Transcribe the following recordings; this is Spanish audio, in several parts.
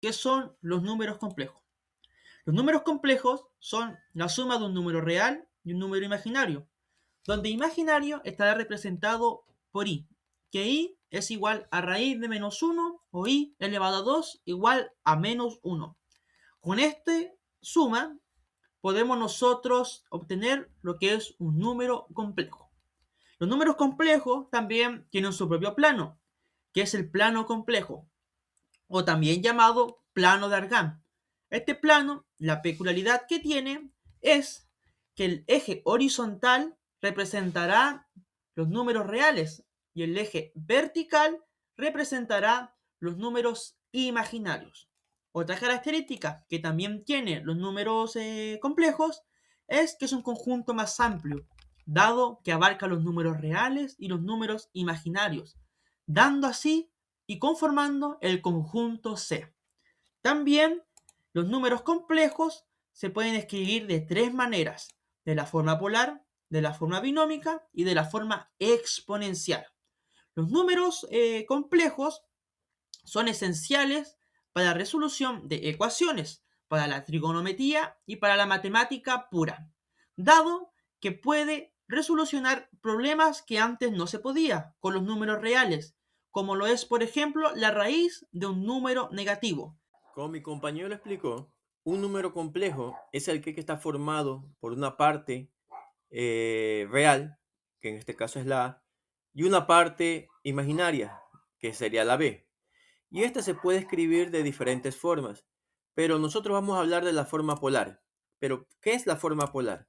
¿qué son los números complejos? Los números complejos son la suma de un número real y un número imaginario, donde imaginario estará representado por i, que i es igual a raíz de menos 1 o i elevado a 2 igual a menos 1. Con este suma podemos nosotros obtener lo que es un número complejo. Los números complejos también tienen su propio plano, que es el plano complejo, o también llamado plano de Argand. Este plano, la peculiaridad que tiene es que el eje horizontal representará los números reales y el eje vertical representará los números imaginarios. Otra característica que también tiene los números complejos es que es un conjunto más amplio, dado que abarca los números reales y los números imaginarios, dando así y conformando el conjunto C. También los números complejos se pueden escribir de tres maneras: de la forma polar, de la forma binómica y de la forma exponencial. Los números complejos son esenciales para la resolución de ecuaciones, para la trigonometría y para la matemática pura, dado que puede resolucionar problemas que antes no se podía con los números reales, como lo es, por ejemplo, la raíz de un número negativo. Como mi compañero explicó, un número complejo es el que está formado por una parte real, que en este caso es la A, y una parte imaginaria, que sería la B. Y esta se puede escribir de diferentes formas, pero nosotros vamos a hablar de la forma polar. Pero, ¿qué es la forma polar?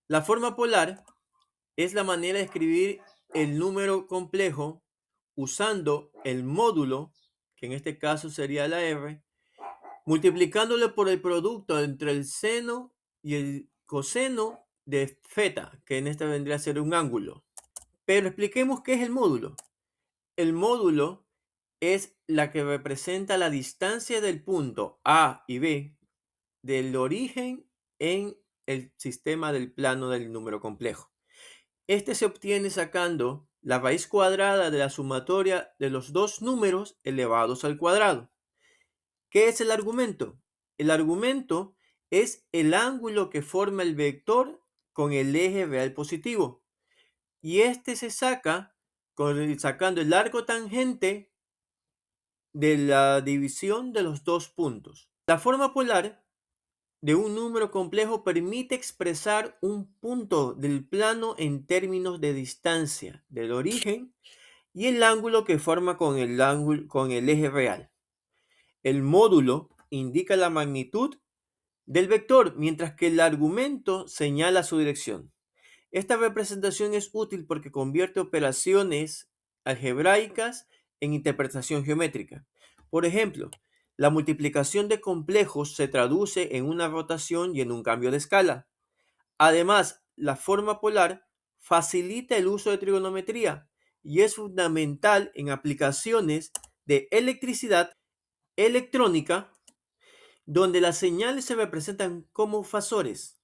La forma polar es la manera de escribir el número complejo usando el módulo, que en este caso sería la R, multiplicándolo por el producto entre el seno y el coseno de θ, que en esta vendría a ser un ángulo. Pero expliquemos qué es el módulo. El módulo es la que representa la distancia del punto A y B del origen en el sistema del plano del número complejo. Este se obtiene sacando la raíz cuadrada de la sumatoria de los dos números elevados al cuadrado. ¿Qué es el argumento? El argumento es el ángulo que forma el vector con el eje real positivo. Y este se saca sacando el arco tangente de la división de los dos puntos. La forma polar de un número complejo permite expresar un punto del plano en términos de distancia del origen y el ángulo que forma con el eje real. El módulo indica la magnitud del vector, mientras que el argumento señala su dirección. Esta representación es útil porque convierte operaciones algebraicas en interpretación geométrica. Por ejemplo, la multiplicación de complejos se traduce en una rotación y en un cambio de escala. Además, la forma polar facilita el uso de trigonometría y es fundamental en aplicaciones de electricidad electrónica donde las señales se representan como fasores.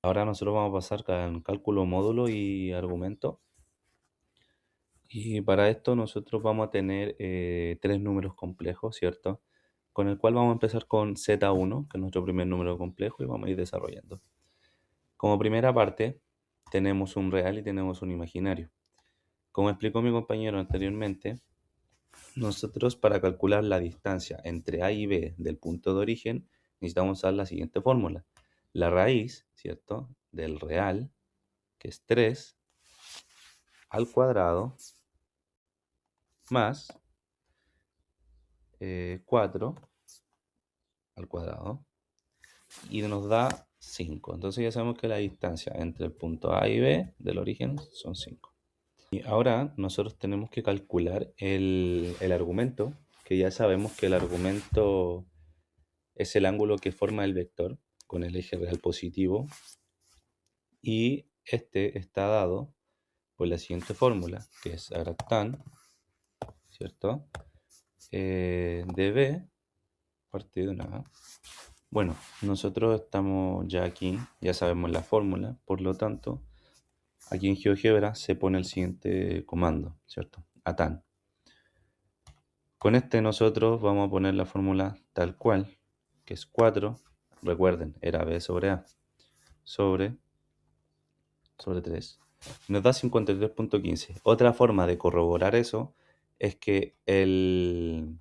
Ahora nosotros vamos a pasar con cálculo módulo y argumento. Y para esto nosotros vamos a tener tres números complejos, ¿cierto? Con el cual vamos a empezar con Z1, que es nuestro primer número complejo, y vamos a ir desarrollando. Como primera parte, tenemos un real y tenemos un imaginario. Como explicó mi compañero anteriormente, nosotros para calcular la distancia entre A y B del punto de origen necesitamos usar la siguiente fórmula. La raíz, ¿cierto? Del real, que es 3 al cuadrado, más 4 al cuadrado, y nos da 5. Entonces ya sabemos que la distancia entre el punto A y B del origen son 5. Y ahora nosotros tenemos que calcular el argumento, que ya sabemos que el argumento es el ángulo que forma el vector con el eje real positivo, y este está dado por la siguiente fórmula, que es arctan, ¿cierto? De B partido de una A. Bueno, nosotros estamos ya aquí, ya sabemos la fórmula, por lo tanto, aquí en GeoGebra se pone el siguiente comando, ¿cierto? Atan. Con este nosotros vamos a poner la fórmula tal cual, que es 4, recuerden, era b sobre a, sobre 3. Nos da 53.15. Otra forma de corroborar eso es que el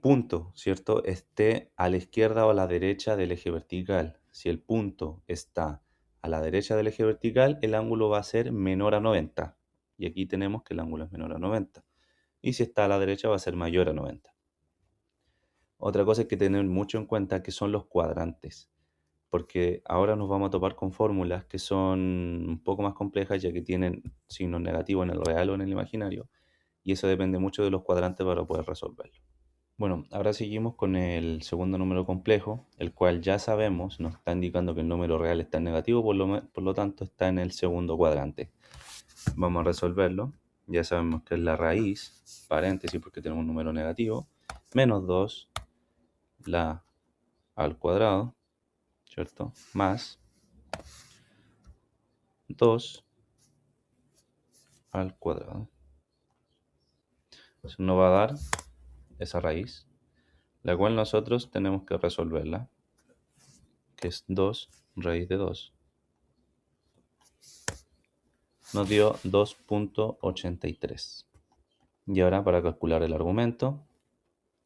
punto, ¿cierto?, esté a la izquierda o a la derecha del eje vertical. Si el punto está a la derecha del eje vertical, el ángulo va a ser menor a 90. Y aquí tenemos que el ángulo es menor a 90. Y si está a la derecha va a ser mayor a 90. Otra cosa que tener mucho en cuenta que son los cuadrantes, porque ahora nos vamos a topar con fórmulas que son un poco más complejas ya que tienen signos negativos en el real o en el imaginario, y eso depende mucho de los cuadrantes para poder resolverlo. Bueno, ahora seguimos con el segundo número complejo, el cual ya sabemos, nos está indicando que el número real está en negativo, por lo tanto está en el segundo cuadrante. Vamos a resolverlo. Ya sabemos que es la raíz, paréntesis porque tenemos un número negativo, menos 2 la al cuadrado, ¿cierto? Más 2 al cuadrado. Eso nos va a dar esa raíz, la cual nosotros tenemos que resolverla, que es 2 raíz de 2. Nos dio 2.83. Y ahora para calcular el argumento,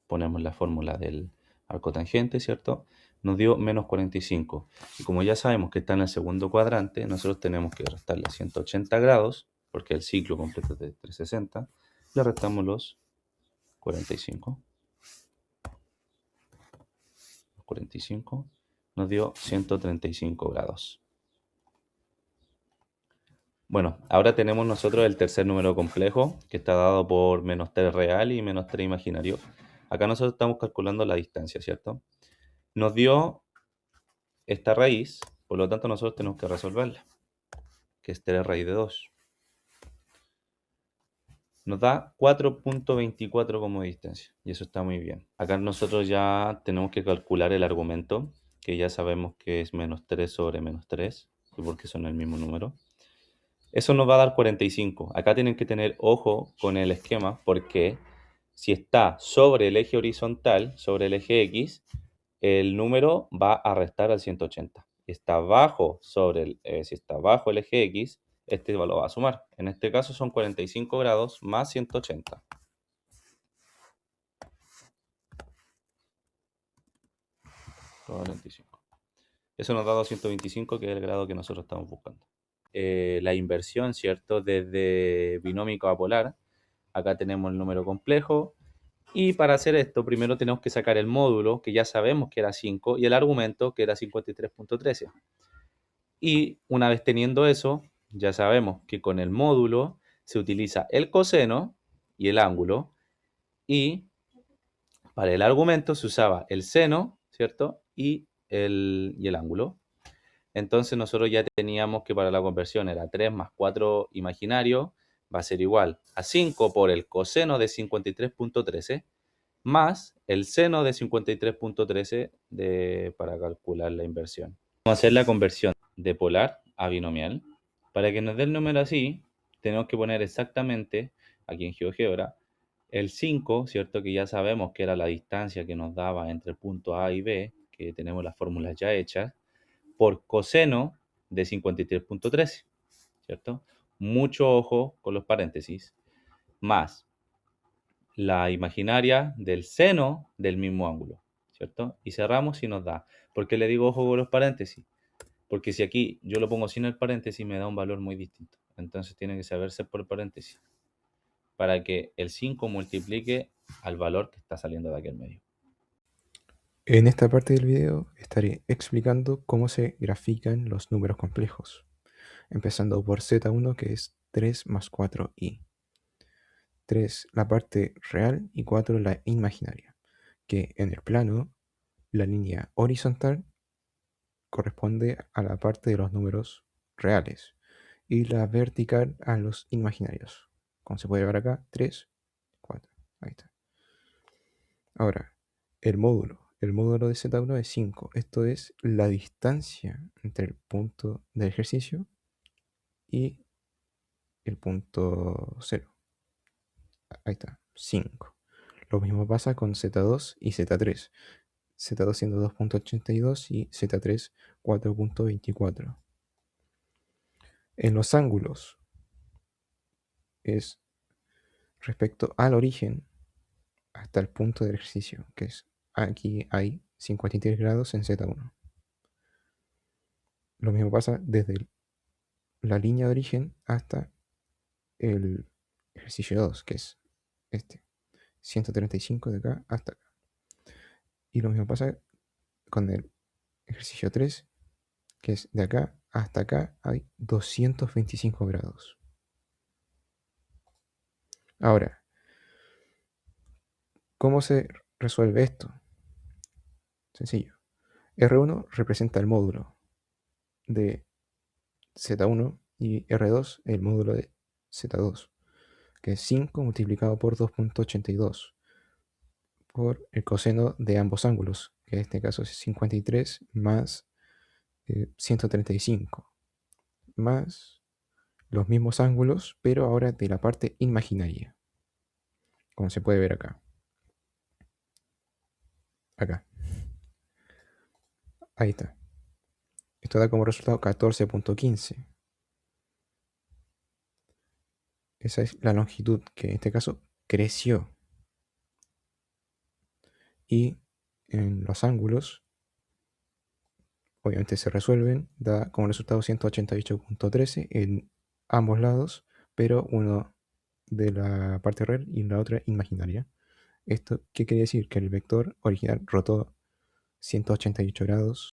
ponemos la fórmula del arco tangente, ¿cierto? Nos dio menos 45. Y como ya sabemos que está en el segundo cuadrante, nosotros tenemos que restarle 180 grados, porque el ciclo completo es de 360. Le restamos los 45. 45 nos dio 135 grados. Bueno, ahora tenemos nosotros el tercer número complejo, que está dado por menos 3 real y menos 3 imaginario. Acá nosotros estamos calculando la distancia, ¿cierto? Nos dio esta raíz, por lo tanto nosotros tenemos que resolverla, que es 3 raíz de 2. Nos da 4.24 como distancia, y eso está muy bien. Acá nosotros ya tenemos que calcular el argumento, que ya sabemos que es menos 3 sobre menos 3, porque son el mismo número. Eso nos va a dar 45. Acá tienen que tener ojo con el esquema, porque si está sobre el eje horizontal, sobre el eje X, el número va a restar al 180. Si está bajo el eje X, este lo va a sumar. En este caso son 45 grados más 180. Eso nos da 225, que es el grado que nosotros estamos buscando. La inversión, ¿cierto? Desde binómico a polar. Acá tenemos el número complejo. Y para hacer esto, primero tenemos que sacar el módulo, que ya sabemos que era 5, y el argumento, que era 53.13. Y una vez teniendo eso, ya sabemos que con el módulo se utiliza el coseno y el ángulo, y para el argumento se usaba el seno, ¿cierto? Y el ángulo. Entonces nosotros ya teníamos que para la conversión era 3 más 4 imaginario, va a ser igual a 5 por el coseno de 53.13 más el seno de 53.13 para calcular la inversión. Vamos a hacer la conversión de polar a binomial. Para que nos dé el número así, tenemos que poner exactamente, aquí en GeoGebra, el 5, ¿cierto? Que ya sabemos que era la distancia que nos daba entre el punto A y B, que tenemos las fórmulas ya hechas, por coseno de 53.13, ¿cierto? Mucho ojo con los paréntesis, más la imaginaria del seno del mismo ángulo, ¿cierto? Y cerramos y nos da. ¿Por qué le digo ojo con los paréntesis? Porque si aquí yo lo pongo sin el paréntesis me da un valor muy distinto. Entonces tiene que saberse por paréntesis para que el 5 multiplique al valor que está saliendo de aquí al medio. En esta parte del video estaré explicando cómo se grafican los números complejos, empezando por Z1, que es 3 más 4i. 3 la parte real y 4 la imaginaria, que en el plano la línea horizontal corresponde a la parte de los números reales y la vertical a los imaginarios. Como se puede ver acá, 3, 4. Ahí está. Ahora, el módulo. El módulo de Z1 es 5. Esto es la distancia entre el punto del ejercicio y el punto 0. ahí está, 5. Lo mismo pasa con Z2 y Z3. Z2 siendo 2.82 y Z3 4.24. En los ángulos es respecto al origen hasta el punto del ejercicio, que es aquí hay 53 grados en Z1. Lo mismo pasa desde la línea de origen hasta el ejercicio 2, que es este, 135 de acá hasta acá. Y lo mismo pasa con el ejercicio 3, que es de acá hasta acá hay 225 grados. Ahora, ¿cómo se resuelve esto? Sencillo. R1 representa el módulo de Z1 y R2 el módulo de Z2, que es 5 multiplicado por 2.82 por el coseno de ambos ángulos, que en este caso es 53 más 135, más los mismos ángulos, pero ahora de la parte imaginaria, como se puede ver acá. Acá. Ahí está. Esto da como resultado 14.15. Esa es la longitud que en este caso creció. Y en los ángulos, obviamente se resuelven, da como resultado 188.13 en ambos lados, pero uno de la parte real y la otra imaginaria. ¿Esto qué quiere decir? Que el vector original rotó 188 grados